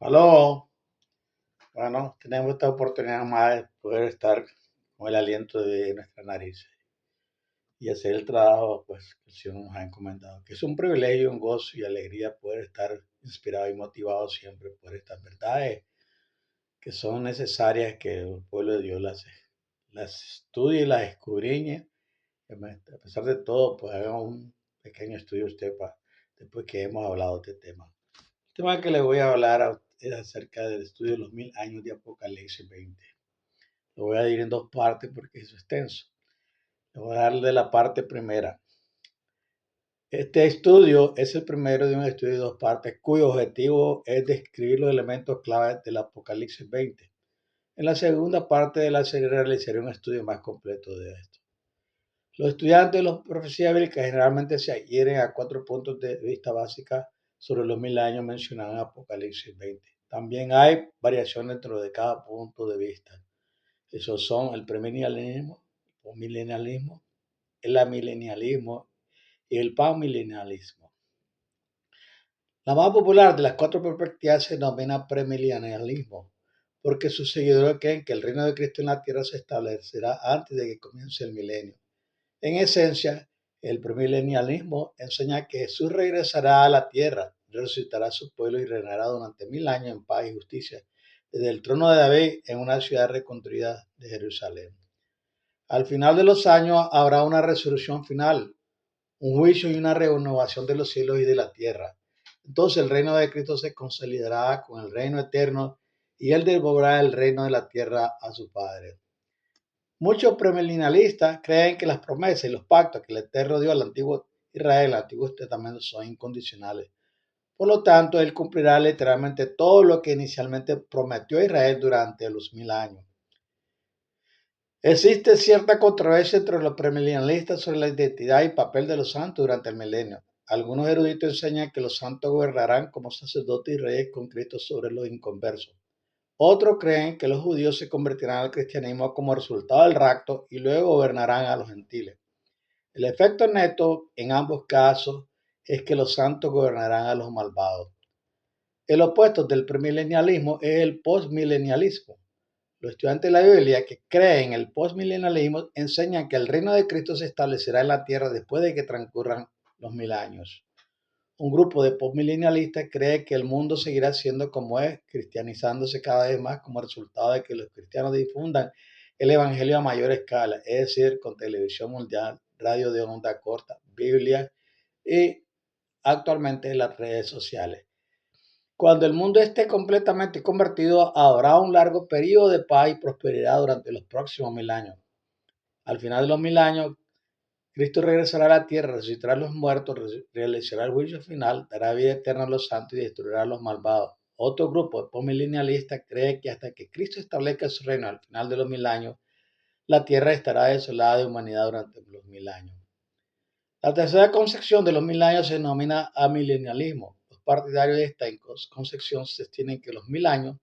Aló, bueno, tenemos esta oportunidad más de poder estar con el aliento de nuestra nariz y hacer el trabajo pues, que el Señor nos ha encomendado, que es un privilegio, un gozo y alegría poder estar inspirado y motivado siempre por estas verdades que son necesarias que el pueblo de Dios las estudie y las escudriñe. A pesar de todo, pues haga un pequeño estudio usted después que hemos hablado de este tema. El tema que le voy a hablar es acerca del estudio de los 1000 años de Apocalipsis 20. Lo voy a dividir en dos partes porque es extenso. Le voy a dar de la parte primera. Este estudio es el primero de un estudio de dos partes cuyo objetivo es describir los elementos clave del Apocalipsis 20. En la segunda parte de la serie realizaré un estudio más completo de esto. Los estudiantes de las profecías bíblicas generalmente se adhieren a 4 puntos de vista básicos sobre los 1000 años mencionados en Apocalipsis 20. También hay variaciones dentro de cada punto de vista. Esos son el premilenialismo, el milenialismo, el amilenialismo y el panmilenialismo. La más popular de las cuatro perspectivas se denomina premilenialismo, porque sus seguidores creen que el reino de Cristo en la tierra se establecerá antes de que comience el milenio. En esencia, el premilenialismo enseña que Jesús regresará a la tierra, resucitará a su pueblo y reinará durante 1000 años en paz y justicia desde el trono de David en una ciudad reconstruida de Jerusalén. Al final de los años habrá una resurrección final, un juicio y una renovación de los cielos y de la tierra. Entonces el reino de Cristo se consolidará con el reino eterno y él devolverá el reino de la tierra a su Padre. Muchos premilenialistas creen que las promesas y los pactos que el Eterno dio al antiguo Israel, al Antiguo Testamento, son incondicionales. Por lo tanto, él cumplirá literalmente todo lo que inicialmente prometió a Israel durante los 1000 años. Existe cierta controversia entre los premilenialistas sobre la identidad y papel de los santos durante el milenio. Algunos eruditos enseñan que los santos gobernarán como sacerdotes y reyes con Cristo sobre los inconversos. Otros creen que los judíos se convertirán al cristianismo como resultado del rapto y luego gobernarán a los gentiles. El efecto neto en ambos casos es que los santos gobernarán a los malvados. El opuesto del premilenialismo es el postmilenialismo. Los estudiantes de la Biblia que creen en el postmilenialismo enseñan que el reino de Cristo se establecerá en la tierra después de que transcurran los 1000 años. Un grupo de postmilenialistas cree que el mundo seguirá siendo como es, cristianizándose cada vez más como resultado de que los cristianos difundan el evangelio a mayor escala, es decir, con televisión mundial, radio de onda corta, Biblia y actualmente las redes sociales. Cuando el mundo esté completamente convertido, habrá un largo periodo de paz y prosperidad durante los próximos 1000 años. Al final de los 1000 años, Cristo regresará a la tierra, resucitará a los muertos, realizará el juicio final, dará vida eterna a los santos y destruirá a los malvados. Otro grupo de postmilenialistas cree que hasta que Cristo establezca su reino al final de los 1000 años, la tierra estará desolada de humanidad durante los 1000 años. La tercera concepción de los 1000 años se denomina amilenialismo. Los partidarios de esta concepción sostienen que los 1000 años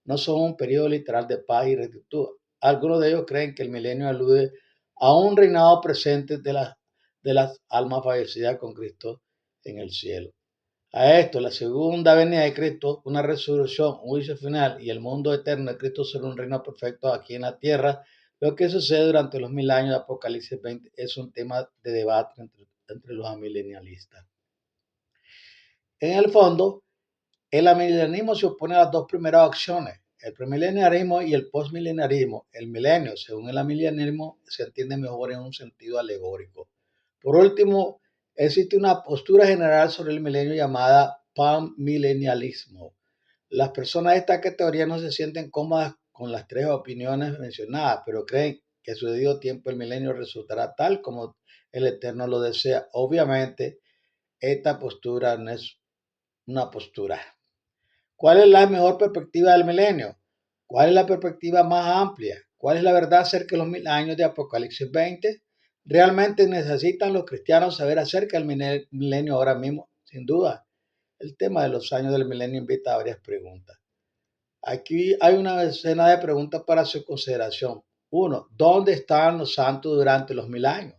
no son un periodo literal de paz y rectitud. Algunos de ellos creen que el milenio alude a un reinado presente de las almas fallecidas con Cristo en el cielo. A esto, la segunda venida de Cristo, una resurrección, un juicio final y el mundo eterno de Cristo será un reino perfecto aquí en la tierra. Lo que sucede durante los 1000 años de Apocalipsis 20 es un tema de debate entre los amilenialistas. En el fondo, el amilenialismo se opone a las dos primeras opciones, el premileniarismo y el postmileniarismo. El milenio, según el amilenialismo, se entiende mejor en un sentido alegórico. Por último, existe una postura general sobre el milenio llamada panmilenialismo. Las personas de esta categoría no se sienten cómodas con las tres opiniones mencionadas, pero creen que a su debido tiempo el milenio resultará tal como el Eterno lo desea. Obviamente, esta postura no es una postura. ¿Cuál es la mejor perspectiva del milenio? ¿Cuál es la perspectiva más amplia? ¿Cuál es la verdad acerca de los 1000 años de Apocalipsis 20? ¿Realmente necesitan los cristianos saber acerca del milenio ahora mismo? Sin duda, el tema de los años del milenio invita a varias preguntas. Aquí hay una decena de preguntas para su consideración. Uno, ¿dónde están los santos durante los 1000 años?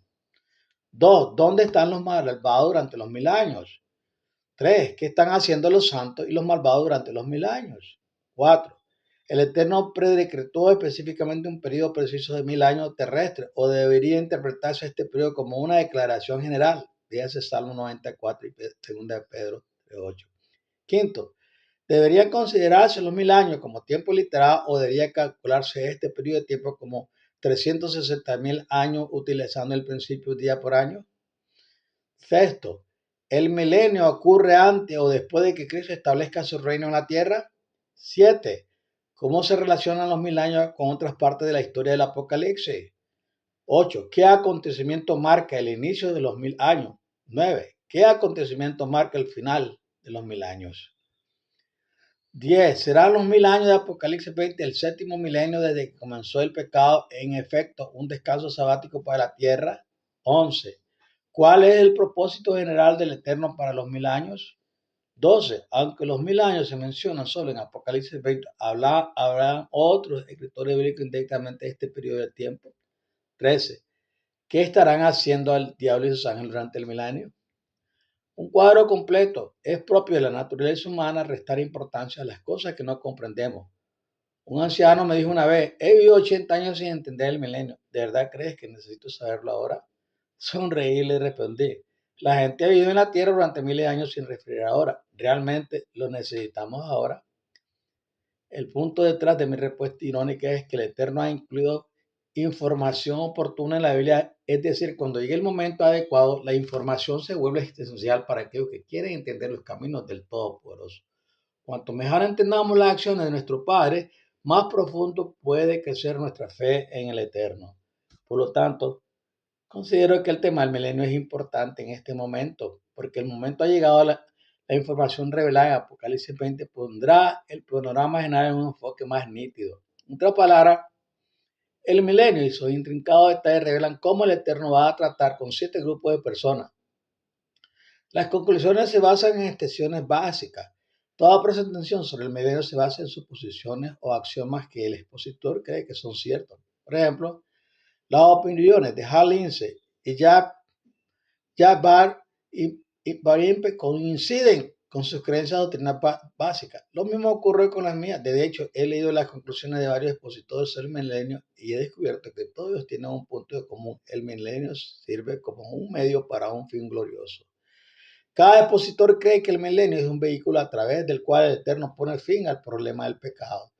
Dos, ¿dónde están los malvados durante los 1000 años? 3. ¿Qué están haciendo los santos y los malvados durante los 1000 años? 4. El Eterno predecretó específicamente un periodo preciso de 1000 años terrestres, o debería interpretarse este periodo como una declaración general. Fíjese Salmo 94 y 2 de Pedro 3:8. Quinto, ¿deberían considerarse los 1000 años como tiempo literal o debería calcularse este periodo de tiempo como 360.000 años utilizando el principio día por año? Sexto, ¿el milenio ocurre antes o después de que Cristo establezca su reino en la tierra? 7. ¿Cómo se relacionan los 1000 años con otras partes de la historia del Apocalipsis? 8. ¿Qué acontecimiento marca el inicio de los 1000 años? 9. ¿Qué acontecimiento marca el final de los 1000 años? 10. ¿Serán los 1000 años de Apocalipsis 20 el séptimo milenio desde que comenzó el pecado, en efecto, un descanso sabático para la tierra? 11. ¿Cuál es el propósito general del Eterno para los 1000 años? 12. Aunque los 1000 años se mencionan solo en Apocalipsis 20, habrán otros escritores bíblicos indirectamente de este periodo de tiempo. 13. ¿Qué estarán haciendo el diablo y sus ángeles durante el milenio? Un cuadro completo. Es propio de la naturaleza humana restar importancia a las cosas que no comprendemos. Un anciano me dijo una vez: he vivido 80 años sin entender el milenio. ¿De verdad crees que necesito saberlo ahora? Sonreí y le respondí: la gente ha vivido en la tierra durante miles de años sin refrigeradora. ¿Realmente lo necesitamos ahora? El punto detrás de mi respuesta irónica es que el Eterno ha incluido información oportuna en la Biblia, es decir, cuando llegue el momento adecuado, la información se vuelve esencial para aquellos que quieren entender los caminos del Todopoderoso. Cuanto mejor entendamos las acciones de nuestro Padre, más profundo puede crecer nuestra fe en el Eterno. Por lo tanto, considero que el tema del milenio es importante en este momento, porque el momento ha llegado. La información revelada en Apocalipsis 20 pondrá el panorama general en un enfoque más nítido. En otras palabras, el milenio y sus intrincados detalles revelan cómo el Eterno va a tratar con 7 grupos de personas. Las conclusiones se basan en extensiones básicas. Toda presentación sobre el milenio se basa en suposiciones o axiomas que el expositor cree que son ciertos. Por ejemplo, las opiniones de Hal Lindsey y Jabbar y Barimpe coinciden con sus creencias doctrinales básicas. Lo mismo ocurre con las mías. De hecho, he leído las conclusiones de varios expositores del milenio y he descubierto que todos tienen un punto de común. El milenio sirve como un medio para un fin glorioso. Cada expositor cree que el milenio es un vehículo a través del cual el Eterno pone fin al problema del pecado.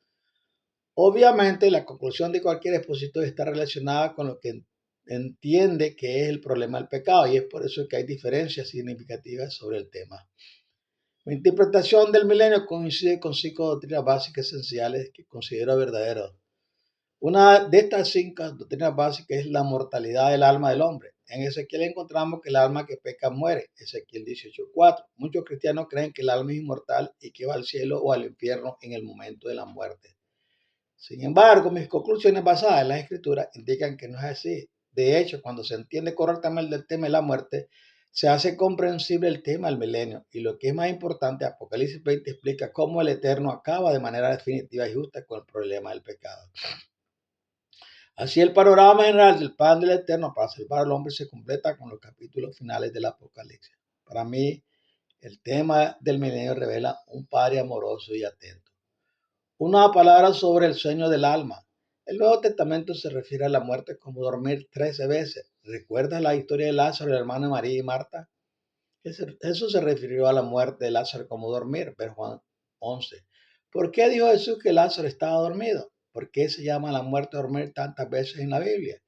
Obviamente, la conclusión de cualquier expositor está relacionada con lo que entiende que es el problema del pecado, y es por eso que hay diferencias significativas sobre el tema. Mi interpretación del milenio coincide con 5 doctrinas básicas esenciales que considero verdaderas. Una de estas 5 doctrinas básicas es la mortalidad del alma del hombre. En Ezequiel encontramos que el alma que peca muere, Ezequiel 18:4. Muchos cristianos creen que el alma es inmortal y que va al cielo o al infierno en el momento de la muerte. Sin embargo, mis conclusiones basadas en la escritura indican que no es así. De hecho, cuando se entiende correctamente el tema de la muerte, se hace comprensible el tema del milenio. Y lo que es más importante, Apocalipsis 20 explica cómo el Eterno acaba de manera definitiva y justa con el problema del pecado. Así, el panorama general del plan del Eterno para salvar al hombre se completa con los capítulos finales del Apocalipsis. Para mí, el tema del milenio revela un Padre amoroso y atento. Una palabra sobre el sueño del alma. El Nuevo Testamento se refiere a la muerte como dormir 13 veces. ¿Recuerdas la historia de Lázaro, el hermano de María y Marta? Jesús se refirió a la muerte de Lázaro como dormir, ver Juan 11. ¿Por qué dijo Jesús que Lázaro estaba dormido? ¿Por qué se llama la muerte dormir tantas veces en la Biblia?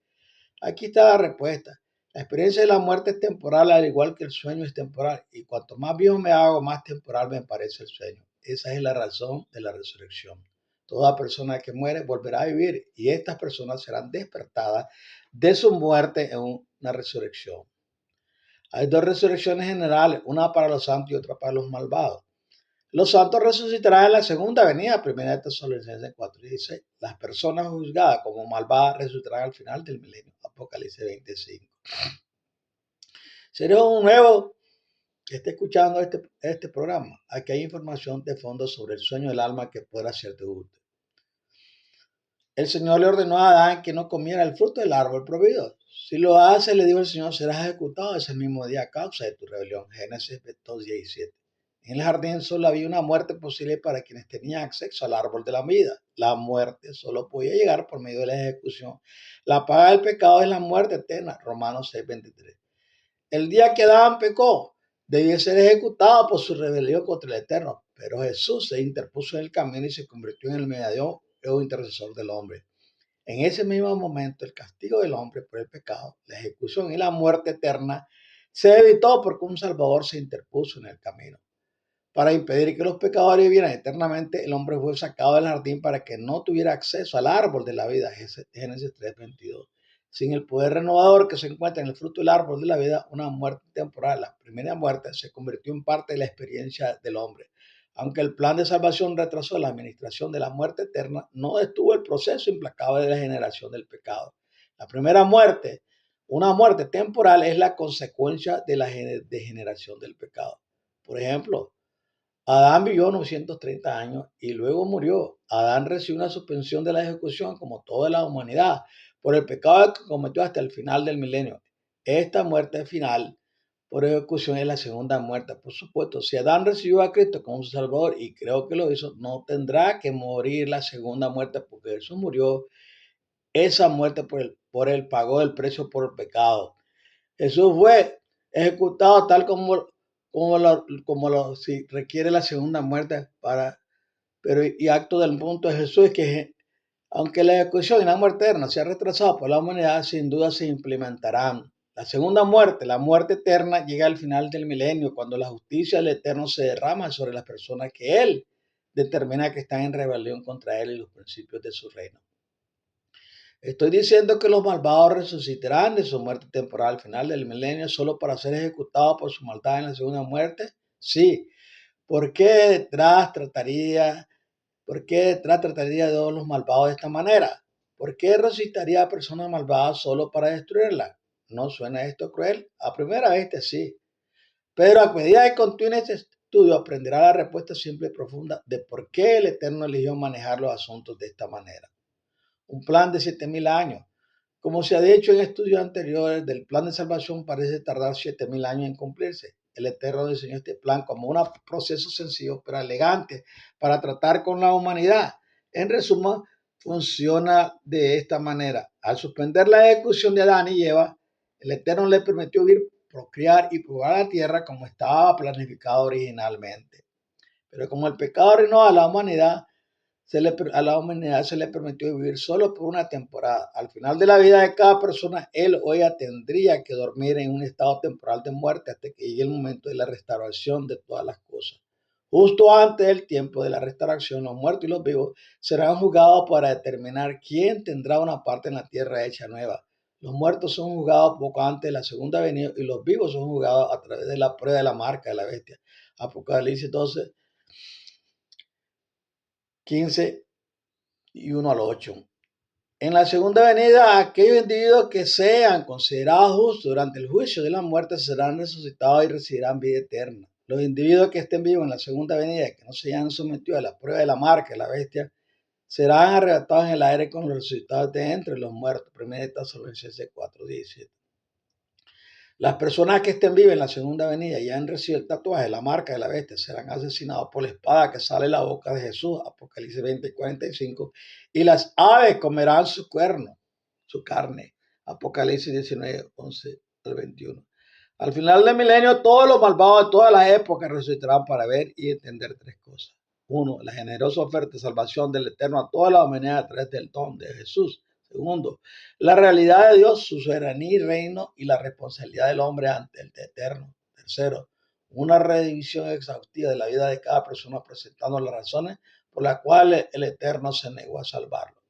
Aquí está la respuesta. La experiencia de la muerte es temporal, al igual que el sueño es temporal. Y cuanto más viejo me hago, más temporal me parece el sueño. Esa es la razón de la resurrección. Toda persona que muere volverá a vivir y estas personas serán despertadas de su muerte en una resurrección. Hay 2 resurrecciones generales, una para los santos y otra para los malvados. Los santos resucitarán en la segunda venida, 1 Tesalonicenses 4:16. Las personas juzgadas como malvadas resucitarán al final del milenio, Apocalipsis 25. Si eres un nuevo que esté escuchando este programa, aquí hay información de fondo sobre el sueño del alma que podrá serte útil. El Señor le ordenó a Adán que no comiera el fruto del árbol prohibido. Si lo hace, le dijo el Señor, serás ejecutado ese mismo día a causa de tu rebelión. Génesis 2:17. En el jardín solo había una muerte posible para quienes tenían acceso al árbol de la vida. La muerte solo podía llegar por medio de la ejecución. La paga del pecado es la muerte eterna. Romanos 6:23. El día que Adán pecó, debía ser ejecutado por su rebelión contra el Eterno. Pero Jesús se interpuso en el camino y se convirtió en el mediador o intercesor del hombre. En ese mismo momento, el castigo del hombre por el pecado, la ejecución y la muerte eterna se evitó porque un Salvador se interpuso en el camino. Para impedir que los pecadores vivieran eternamente, el hombre fue sacado del jardín para que no tuviera acceso al árbol de la vida. Génesis 3:22. Sin el poder renovador que se encuentra en el fruto del árbol de la vida, una muerte temporal, la primera muerte, se convirtió en parte de la experiencia del hombre. Aunque el plan de salvación retrasó la administración de la muerte eterna, no detuvo el proceso implacable de la generación del pecado. La primera muerte, una muerte temporal, es la consecuencia de la degeneración del pecado. Por ejemplo, Adán vivió 930 años y luego murió. Adán recibió una suspensión de la ejecución como toda la humanidad por el pecado que cometió hasta el final del milenio. Esta muerte final por ejecución es la segunda muerte. Por supuesto, si Adán recibió a Cristo como su Salvador y creo que lo hizo, no tendrá que morir la segunda muerte porque Jesús murió esa muerte por el pagó el precio por el pecado. Jesús fue ejecutado tal como si requiere la segunda muerte pero y acto del punto de Jesús es que aunque la ejecución y la muerte eterna sea retrasada por la humanidad, sin duda se implementarán. La segunda muerte, la muerte eterna, llega al final del milenio, cuando la justicia del Eterno se derrama sobre las personas que Él determina que están en rebelión contra Él y los principios de su reino. Estoy diciendo que los malvados resucitarán de su muerte temporal al final del milenio solo para ser ejecutados por su maldad en la segunda muerte. Sí. ¿Por qué detrás trataría de todos los malvados de esta manera? ¿Por qué resucitaría a personas malvadas solo para destruirlas? ¿No suena esto cruel? A primera vista sí. Pero a medida que continúe este estudio aprenderá la respuesta simple y profunda de por qué el Eterno eligió manejar los asuntos de esta manera. Un plan de 7,000 años. Como se ha dicho en estudios anteriores, del plan de salvación parece tardar 7,000 años en cumplirse. El Eterno diseñó este plan como un proceso sencillo pero elegante para tratar con la humanidad. En resumen, funciona de esta manera. Al suspender la ejecución de Adán y Eva, el Eterno le permitió vivir, procrear y probar la tierra como estaba planificado originalmente. Pero como el pecado reinó a la humanidad, a la humanidad se le permitió vivir solo por una temporada. Al final de la vida de cada persona, él o ella tendría que dormir en un estado temporal de muerte hasta que llegue el momento de la restauración de todas las cosas. Justo antes del tiempo de la restauración, los muertos y los vivos serán juzgados para determinar quién tendrá una parte en la tierra hecha nueva. Los muertos son juzgados poco antes de la segunda venida y los vivos son juzgados a través de la prueba de la marca de la bestia. Apocalipsis 12, 15 y 1 al 8. En la segunda venida, aquellos individuos que sean considerados justos durante el juicio de la muerte serán resucitados y recibirán vida eterna. Los individuos que estén vivos en la segunda venida y que no se hayan sometido a la prueba de la marca de la bestia serán arrebatados en el aire con los resucitados de entre los muertos. 1 Tesalonicenses 4:17. Las personas que estén vivas en la segunda venida y han recibido el tatuaje, la marca de la bestia, serán asesinados por la espada que sale de la boca de Jesús, Apocalipsis 20:45, y las aves comerán su cuerno, su carne, Apocalipsis 19:11-21. Al final del milenio, todos los malvados de todas las épocas resucitarán para ver y entender tres cosas. Uno, la generosa oferta de salvación del Eterno a toda la humanidad a través del don de Jesús. Segundo, la realidad de Dios, su soberanía y reino y la responsabilidad del hombre ante el Eterno. Tercero, una revisión exhaustiva de la vida de cada persona presentando las razones por las cuales el Eterno se negó a salvarlo.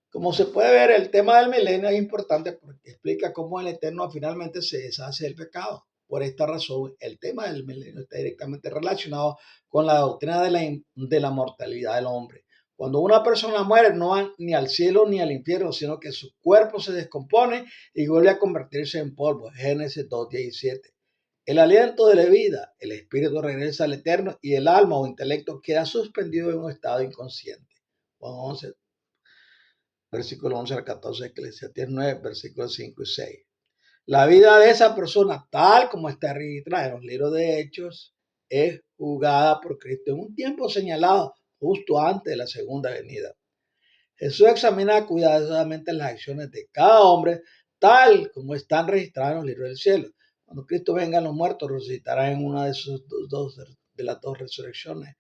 Como se puede ver, el tema del milenio es importante porque explica cómo el Eterno finalmente se deshace del pecado. Por esta razón, el tema del milenio está directamente relacionado con la doctrina de la mortalidad del hombre. Cuando una persona muere, no va ni al cielo ni al infierno, sino que su cuerpo se descompone y vuelve a convertirse en polvo. Génesis 2:17. El aliento de la vida, el espíritu regresa al Eterno y el alma o intelecto queda suspendido en un estado inconsciente. Juan 11, versículo 11 al 14, Eclesiastés 9, versículos 5 y 6. La vida de esa persona, tal como está registrada en los libros de Hechos, es juzgada por Cristo en un tiempo señalado, justo antes de la segunda venida. Jesús examina cuidadosamente las acciones de cada hombre, tal como están registradas en los libros del cielo. Cuando Cristo venga, los muertos resucitarán en una de las dos resurrecciones.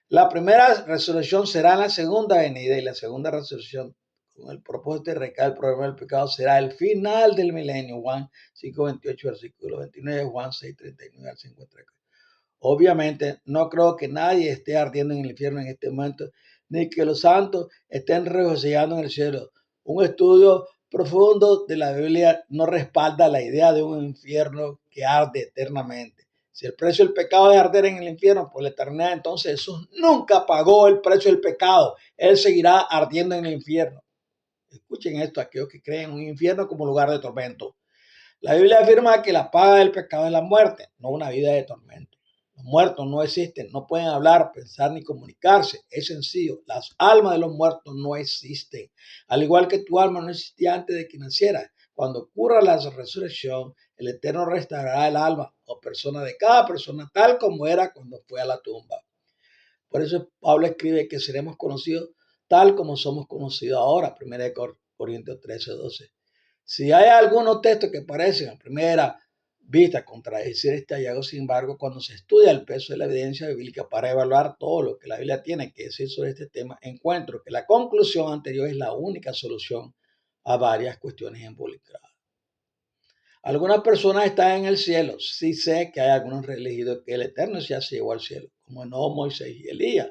La primera resurrección será en la segunda venida y la segunda resurrección, con el propósito de recaer el problema del pecado, será el final del milenio. Juan 5:28, versículo 29, Juan 6:39 al 53. Obviamente, no creo que nadie esté ardiendo en el infierno en este momento, ni que los santos estén regocijando en el cielo. Un estudio profundo de la Biblia no respalda la idea de un infierno que arde eternamente. Si el precio del pecado es arder en el infierno por la eternidad, entonces Jesús nunca pagó el precio del pecado. Él seguirá ardiendo en el infierno. Escuchen esto, aquellos que creen en un infierno como lugar de tormento. La Biblia afirma que la paga del pecado es la muerte, no una vida de tormento. Los muertos no existen, no pueden hablar, pensar ni comunicarse. Es sencillo, las almas de los muertos no existen. Al igual que tu alma no existía antes de que naciera. Cuando ocurra la resurrección, el Eterno restaurará el alma o persona de cada persona tal como era cuando fue a la tumba. Por eso Pablo escribe que seremos conocidos tal como somos conocidos ahora, 1 Corintios 13:12. Si hay algunos textos que parecen a primera vista contradecir este hallazgo, sin embargo, cuando se estudia el peso de la evidencia bíblica para evaluar todo lo que la Biblia tiene que decir sobre este tema, encuentro que la conclusión anterior es la única solución a varias cuestiones involucradas. Algunas personas están en el cielo. Sí sé que hay algunos elegidos que el Eterno ya se llevó al cielo, como Enoc, Moisés y Elías.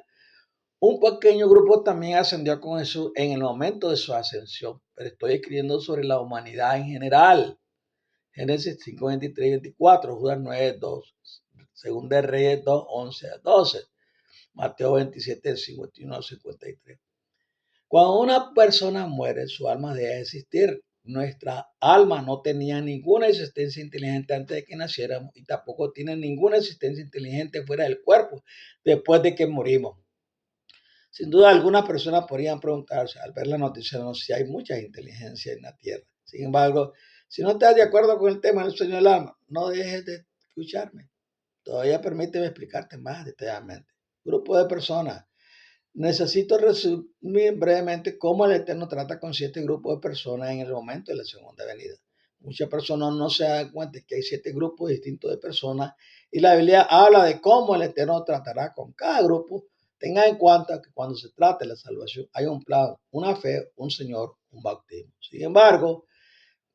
Un pequeño grupo también ascendió con Jesús en el momento de su ascensión, pero estoy escribiendo sobre la humanidad en general. Génesis 5, 23 y 24, Judas 9, 2, Segunda de Reyes 2, 11 a 12, Mateo 27, 51 a 53. Cuando una persona muere, su alma deja de existir. Nuestra alma no tenía ninguna existencia inteligente antes de que naciéramos y tampoco tiene ninguna existencia inteligente fuera del cuerpo después de que morimos. Sin duda, algunas personas podrían preguntarse al ver la noticia no, si hay mucha inteligencia en la Tierra. Sin embargo, si no estás de acuerdo con el tema del sueño del alma, no dejes de escucharme. Todavía permíteme explicarte más detalladamente. Grupo de personas. Necesito resumir brevemente cómo el Eterno trata con 7 grupos de personas en el momento de la segunda venida. Muchas personas no se dan cuenta que hay 7 grupos distintos de personas y la Biblia habla de cómo el Eterno tratará con cada grupo. Tenga en cuenta que cuando se trata de la salvación hay un plan, una fe, un Señor, un bautismo. Sin embargo,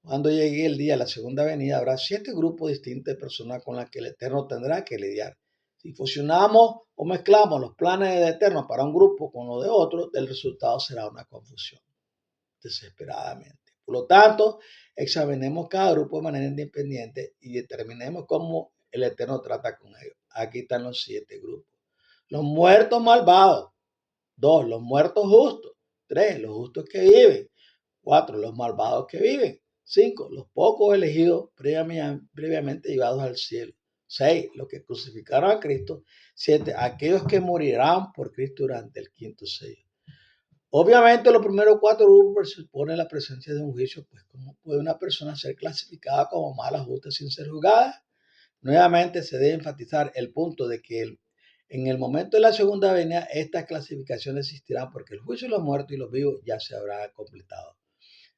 cuando llegue el día de la segunda venida, habrá 7 grupos distintos de personas con las que el Eterno tendrá que lidiar. Si fusionamos o mezclamos los planes del Eterno para un grupo con los de otro, el resultado será una confusión, desesperadamente. Por lo tanto, examinemos cada grupo de manera independiente y determinemos cómo el Eterno trata con ellos. Aquí están los 7 grupos. Los muertos malvados. 2, los muertos justos. 3, los justos que viven. 4, los malvados que viven. 5, los pocos elegidos previamente llevados al cielo. 6, los que crucificaron a Cristo. 7, aquellos que morirán por Cristo durante el quinto sello. Obviamente los primeros 4 grupos presuponen la presencia de un juicio, pues ¿cómo puede una persona ser clasificada como mala, justa sin ser juzgada? Nuevamente se debe enfatizar el punto de que en el momento de la segunda venida estas clasificaciones existirán porque el juicio de los muertos y los vivos ya se habrá completado.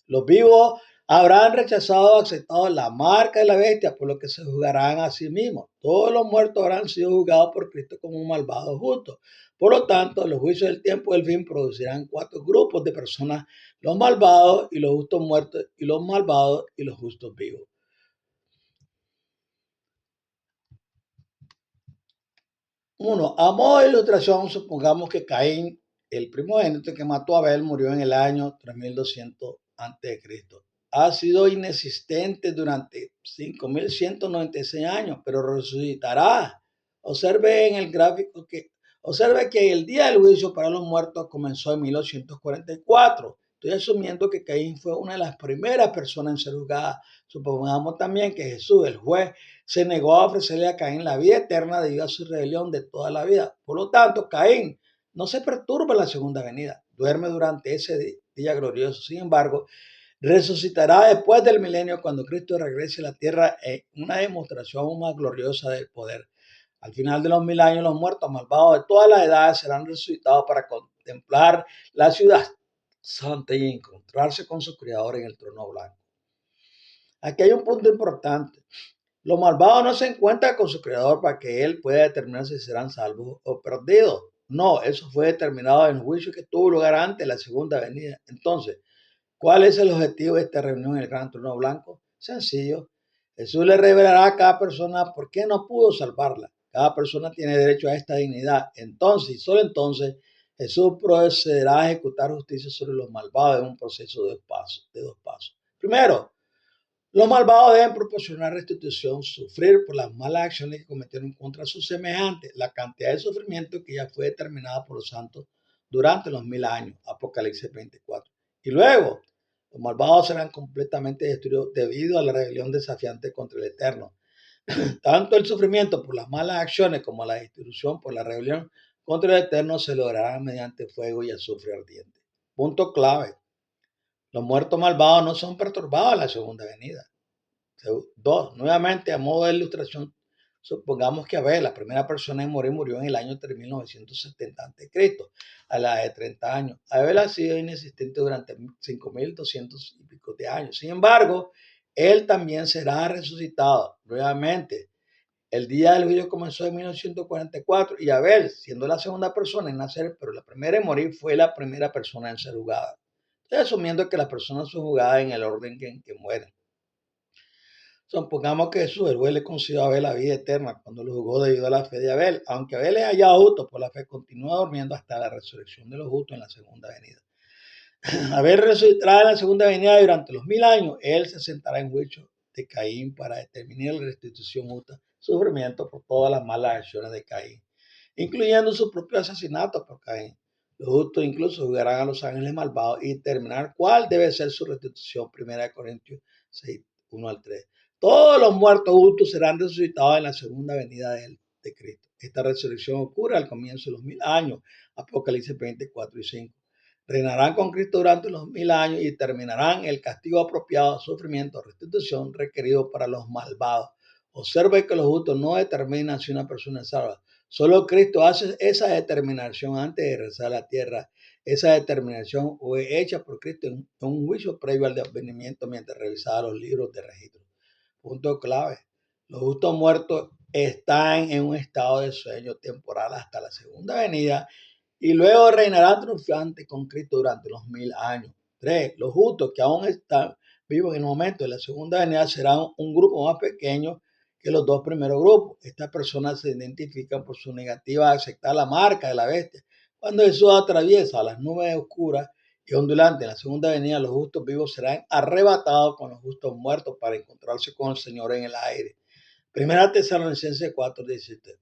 Los vivos habrán rechazado o aceptado la marca de la bestia, por lo que se juzgarán a sí mismos. Todos los muertos habrán sido juzgados por Cristo como un malvado justo. Por lo tanto, los juicios del tiempo del fin producirán 4 grupos de personas, los malvados y los justos muertos, y los malvados y los justos vivos. 1. A modo de ilustración, supongamos que Caín, el primogénito que mató a Abel, murió en el año 3200 a.C. Ha sido inexistente durante 5196 años, pero resucitará. Observe en el gráfico observe que el día del juicio para los muertos comenzó en 1844. Estoy asumiendo que Caín fue una de las primeras personas en ser juzgada. Supongamos también que Jesús, el juez, se negó a ofrecerle a Caín la vida eterna debido a su rebelión de toda la vida. Por lo tanto, Caín no se perturba en la segunda venida, duerme durante ese día glorioso. Sin embargo, resucitará después del milenio cuando Cristo regrese a la tierra en una demostración aún más gloriosa del poder. Al final de los 1000 años, los muertos malvados de todas las edades serán resucitados para contemplar la ciudad santa y encontrarse con su Creador en el trono blanco. Aquí hay un punto importante. Los malvados no se encuentran con su Creador para que Él pueda determinar si serán salvos o perdidos. No, eso fue determinado en el juicio que tuvo lugar antes de la segunda venida. Entonces, ¿cuál es el objetivo de esta reunión en el gran trono blanco? Sencillo. Jesús le revelará a cada persona por qué no pudo salvarla. Cada persona tiene derecho a esta dignidad. Entonces, y solo entonces, Jesús procederá a ejecutar justicia sobre los malvados en un proceso de dos pasos. Primero, los malvados deben proporcionar restitución, sufrir por las malas acciones que cometieron contra sus semejantes, la cantidad de sufrimiento que ya fue determinada por los santos durante los 1000 años, Apocalipsis 24. Y luego, los malvados serán completamente destruidos debido a la rebelión desafiante contra el Eterno. Tanto el sufrimiento por las malas acciones como la destrucción por la rebelión contra el Eterno se lograrán mediante fuego y azufre ardiente. Punto clave. Los muertos malvados no son perturbados en la segunda venida. Dos, nuevamente a modo de ilustración, supongamos que Abel, la primera persona en morir, murió en el año 3970 a.C., a la edad de 30 años. Abel ha sido inexistente durante 5200 y pico de años. Sin embargo, él también será resucitado nuevamente. El día del juicio comenzó en 1944 y Abel, siendo la segunda persona en nacer, pero la primera en morir, fue la primera persona en ser juzgada. Estoy asumiendo que las personas son juzgadas en el orden en que mueren. Supongamos que Jesús, el juez, le concedió a Abel la vida eterna cuando lo juzgó debido a la fe de Abel. Aunque Abel es hallado justo por la fe, continúa durmiendo hasta la resurrección de los justos en la segunda venida. Abel resucitará en la segunda venida y durante los 1000 años. Él se sentará en juicio de Caín para determinar la restitución justa, sufrimiento por todas las malas acciones de Caín, incluyendo su propio asesinato por Caín. Los justos incluso juzgarán a los ángeles malvados y determinar cuál debe ser su restitución. 1 Corintios 6, 1 al 3. Todos los muertos justos serán resucitados en la segunda venida de Cristo. Esta resurrección ocurre al comienzo de los 1000 años. Apocalipsis 24 y 5. Reinarán con Cristo durante los 1000 años y terminarán el castigo apropiado, sufrimiento, restitución requerido para los malvados. Observe que los justos no determinan si una persona es salva. Solo Cristo hace esa determinación antes de regresar a la tierra. Esa determinación fue hecha por Cristo en un juicio previo al advenimiento mientras revisaba los libros de registro. Punto clave. Los justos muertos están en un estado de sueño temporal hasta la segunda venida y luego reinarán triunfante con Cristo durante los 1000 años. 3. Los justos que aún están vivos en el momento de la segunda venida serán un grupo más pequeño que los dos primeros grupos. Estas personas se identifican por su negativa a aceptar la marca de la bestia. Cuando Jesús atraviesa las nubes oscuras y ondulantes en la segunda venida, los justos vivos serán arrebatados con los justos muertos para encontrarse con el Señor en el aire. Primera Tesalonicenses 4:17.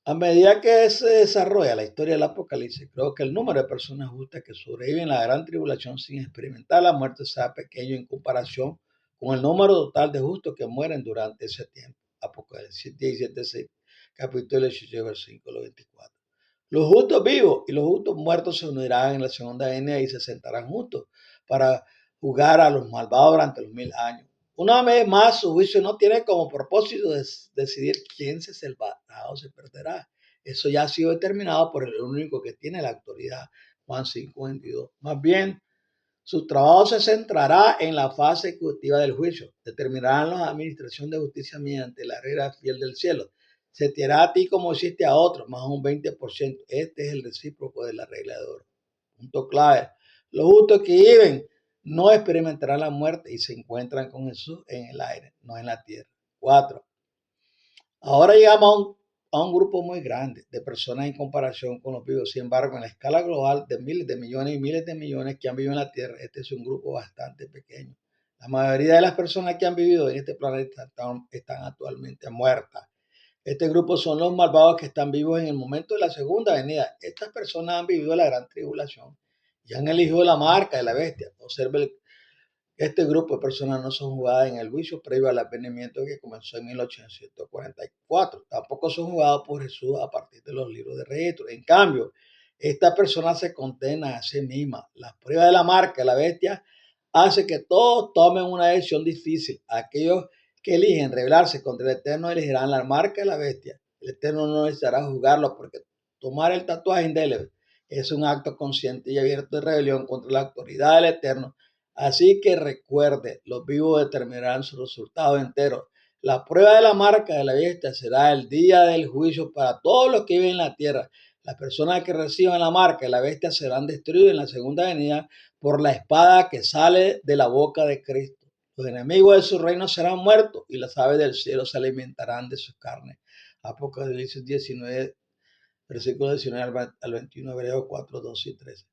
A medida que se desarrolla la historia del Apocalipsis, creo que el número de personas justas que sobreviven a la gran tribulación sin experimentar la muerte sea pequeño en comparación con el número total de justos que mueren durante ese tiempo. Apocalipsis 17:6, capítulo 18, versículo 24. Los justos vivos y los justos muertos se unirán en la segunda venida y se sentarán juntos para juzgar a los malvados durante los 1000 años. Una vez más, su juicio no tiene como propósito decidir quién se salvará o se perderá. Eso ya ha sido determinado por el único que tiene la autoridad, Juan 5:22. Más bien, su trabajo se centrará en la fase ejecutiva del juicio. Determinarán la administración de justicia mediante la regla fiel del cielo. Se te hará a ti como hiciste a otros, más un 20%. Este es el recíproco de la regla de oro. Punto clave. Los justos que viven no experimentarán la muerte y se encuentran con Jesús en el aire, no en la tierra. 4. Ahora llegamos a un grupo muy grande de personas en comparación con los vivos. Sin embargo, en la escala global de miles de millones y miles de millones que han vivido en la Tierra, este es un grupo bastante pequeño. La mayoría de las personas que han vivido en este planeta están actualmente muertas. Este grupo son los malvados que están vivos en el momento de la segunda venida. Estas personas han vivido la gran tribulación y han elegido la marca de la bestia. Observe este grupo de personas no son juzgadas en el juicio previo al advenimiento que comenzó en 1844. Tampoco son juzgados por Jesús a partir de los libros de registro. En cambio, estas personas se condenan a sí mismas. La prueba de la marca de la bestia hace que todos tomen una decisión difícil. Aquellos que eligen rebelarse contra el Eterno elegirán la marca de la bestia. El Eterno no necesitará juzgarlo porque tomar el tatuaje indeleble es un acto consciente y abierto de rebelión contra la autoridad del Eterno. Así que recuerde, los vivos determinarán su resultado entero. La prueba de la marca de la bestia será el día del juicio para todos los que viven en la tierra. Las personas que reciban la marca de la bestia serán destruidas en la segunda venida por la espada que sale de la boca de Cristo. Los enemigos de su reino serán muertos y las aves del cielo se alimentarán de su carne. Apocalipsis 19, versículos 19 al 21, Hebreos 4, 12 y 13.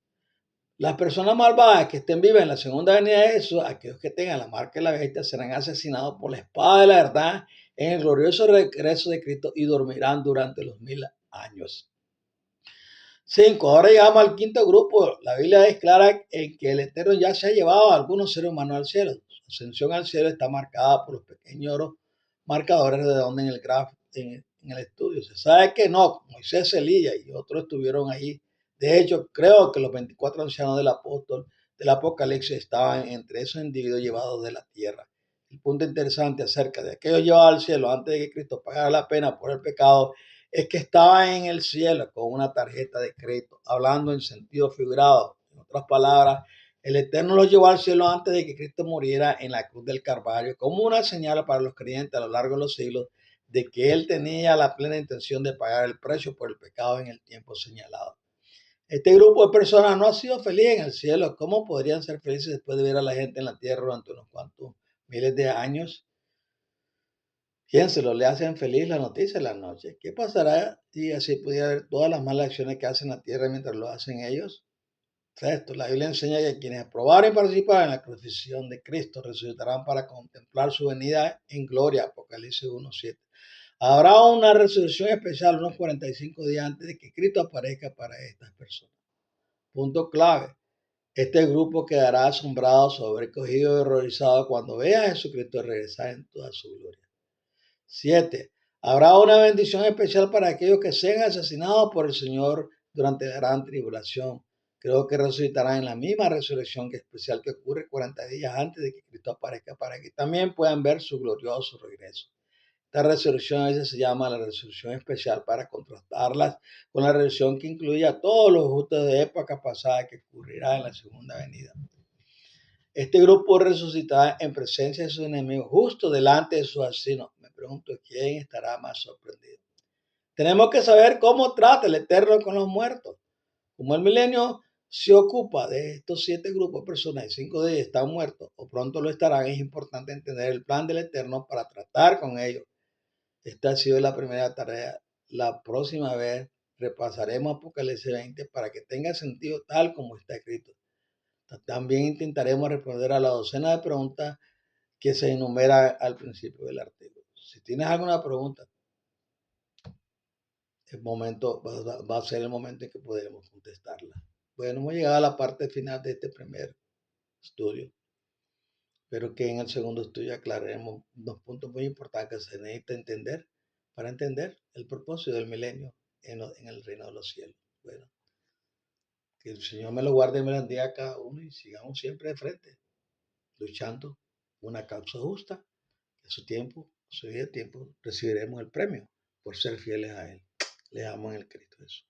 Las personas malvadas que estén vivas en la segunda venida de Jesús, aquellos que tengan la marca de la bestia, serán asesinados por la espada de la verdad en el glorioso regreso de Cristo y dormirán durante los 1000 años. 5. Ahora llegamos al quinto grupo. La Biblia es clara en que el Eterno ya se ha llevado a algunos seres humanos al cielo. Su ascensión al cielo está marcada por los pequeños marcadores de donde en el gráfico, en el estudio. Se sabe que no, Moisés, Elías y otros estuvieron ahí. De hecho, creo que los 24 ancianos del apóstol del Apocalipsis estaban entre esos individuos llevados de la tierra. El punto interesante acerca de aquellos llevados al cielo antes de que Cristo pagara la pena por el pecado es que estaba en el cielo con una tarjeta de crédito, hablando en sentido figurado. En otras palabras, el Eterno los llevó al cielo antes de que Cristo muriera en la cruz del Calvario, como una señal para los creyentes a lo largo de los siglos de que Él tenía la plena intención de pagar el precio por el pecado en el tiempo señalado. Este grupo de personas no ha sido feliz en el cielo. ¿Cómo podrían ser felices después de ver a la gente en la tierra durante unos cuantos miles de años? Piénselo, le hacen feliz la noticia en la noche. ¿Qué pasará si así pudiera ver todas las malas acciones que hacen la tierra mientras lo hacen ellos? Esto, la Biblia enseña que quienes aprobaron y participaron en la crucifixión de Cristo resucitarán para contemplar su venida en gloria. Apocalipsis 1:7. Habrá una resurrección especial unos 45 días antes de que Cristo aparezca para estas personas. Punto clave. Este grupo quedará asombrado sobre cogido y horrorizado cuando vea a Jesucristo regresar en toda su gloria. 7. Habrá una bendición especial para aquellos que sean asesinados por el Señor durante la gran tribulación. Creo que resucitarán en la misma resurrección especial que ocurre 40 días antes de que Cristo aparezca para que también puedan ver su glorioso regreso. Esta resurrección a veces se llama la resurrección especial para contrastarlas con la resurrección que incluye a todos los justos de época pasada que ocurrirá en la segunda venida. Este grupo resucitará en presencia de sus enemigos, justo delante de sus asesinos. Me pregunto quién estará más sorprendido. Tenemos que saber cómo trata el Eterno con los muertos. Como el milenio se ocupa de estos 7 grupos de personas y 5 de ellos están muertos o pronto lo estarán, es importante entender el plan del Eterno para tratar con ellos. Esta ha sido la primera tarea. La próxima vez repasaremos Apocalipsis 20 para que tenga sentido tal como está escrito. También intentaremos responder a la docena de preguntas que se enumera al principio del artículo. Si tienes alguna pregunta, va a ser el momento en que podremos contestarla. Bueno, hemos llegado a la parte final de este primer estudio. Espero que en el segundo estudio aclararemos dos puntos muy importantes que se necesita entender para entender el propósito del milenio en el reino de los cielos. Bueno, que el Señor me lo guarde y me lo bendiga a cada uno y sigamos siempre de frente, luchando una causa justa. A su tiempo, a su día de tiempo, recibiremos el premio por ser fieles a Él. Les amo en el Cristo Jesús.